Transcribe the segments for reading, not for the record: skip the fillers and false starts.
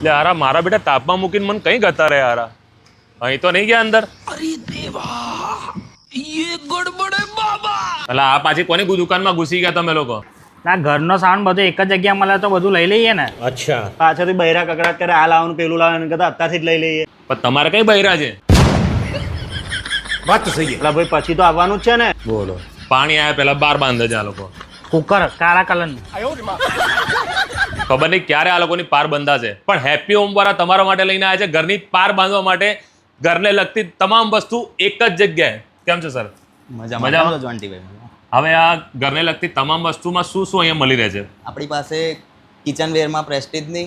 એટલે આરા મારા બેટા તાપમાં મૂકીને મને કઈ ગતા રે આરા અહીં તો નહીં ગયા અંદર. अरे देवा ये गड़बड़ है बाबा. એટલે આ પાછી કોની દુકાનમાં ઘૂસી ગયા તમે લોકો? ના ઘરનો સામાન બધો એક જ જગ્યા મળે તો બધું લઈ લઈએ ને. અચ્છા પાછળથી બૈરા કકડાટ કરે આ લાવવાનું પેલું લાવવાનું કરતા અત્યારથી જ લઈ લઈએ. પણ તમારે કઈ બૈરા છે? વાત તો સહી એટલે ભાઈ પછી તો આવવાનું જ છે ને. બોલો પાણી આવ્યા પેલા બાર બાંધે છે આ લોકો. કુકર કાળા કલરનું. ખબર નહીં ક્યારે આ લોકોની પાર બંધાશે પણ હેપી હોમ વાળા તમારા માટે લઈને આવ્યા છે ઘરની પાર બાંધવા માટે ઘરને લગતી તમામ વસ્તુ એક જ જગ્યાએ. કેમ છે સર? મજામાં. હવે આ ઘરને લગતી તમામ વસ્તુમાં શું શું અહીંયા મળી રહે છે? આપણી પાસે કિચનવેરમાં પ્રેસ્ટીજની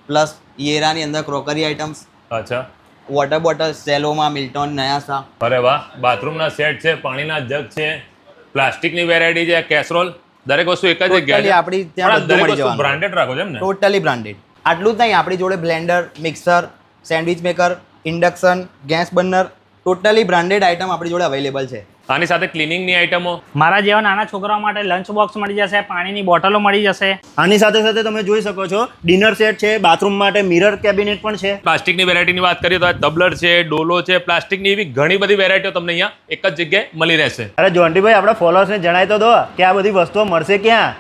પ્લસ યેરાની અંદર ક્રોકરી આઇટમ્સ, અચ્છા વોટર બોટલ સેલોમાં મિલ્ટોન નયાસા, અરે વાહ, બાથરૂમના સેટ છે, પાણીના જગ છે, પ્લાસ્ટિકની વેરાયટી છે, કેસરોલ, દરેક વસ્તુ એક જ જગ્યાએ છે. આપણી ત્યાં બધું મળી જવાનું. બ્રાન્ડેડ રાખો છો એમ ને? Totally branded. આટલું જ નહીં, આપણી જોડે blender, mixer, sandwich maker, induction, gas burner, totally branded item આપણી જોડે અવેલેબલ છે. આની સાથે ક્લિનિંગની આઇટમો, મારા જેવા નાના છોકરાઓ માટે લંચ બોક્સ મળી જશે, પાણીની બોટલો મળી જશે. આની સાથે સાથે તમે જોઈ શકો છો ડિનર સેટ છે, બાથરૂમ માટે મિરર કેબિનેટ પણ છે. પ્લાસ્ટિકની વેરાયટીની વાત કરીએ તો આ તબલર છે, ડોલો છે, પ્લાસ્ટિકની એવી ઘણી બધી વેરાયટીઓ તમને અહીંયા એક જ જગ્યાએ મળી રહેશે. અરે જોન્ટીભાઈ આપણા ફોલોઅર્સને જણાવી તો દો કે આ બધી વસ્તુઓ મળશે ક્યાં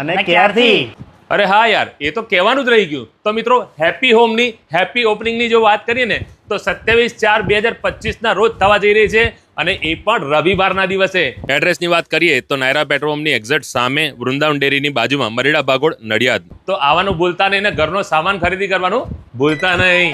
અને ક્યારથી. અરે હા યાર, એ તો કહેવાનું જ રહી ગયું. તો મિત્રો હેપી હોમની હેપી ઓપનિંગની જો વાત કરીએ ને તો 27/4/2025 રોજ થવા જઈ રહી છે અને એ પણ રવિવારના દિવસે. એડ્રેસની વાત કરીએ તો નાયરા પેટ્રોલ પંપની એક્ઝેક્ટ સામે વૃંદાવન ડેરીની બાજુમાં મરીડા ભાગોળ નડિયાદ. તો આવવાનું ભૂલતા નહીં ને ઘરનો સામાન ખરીદી કરવાનું ભૂલતા નહીં.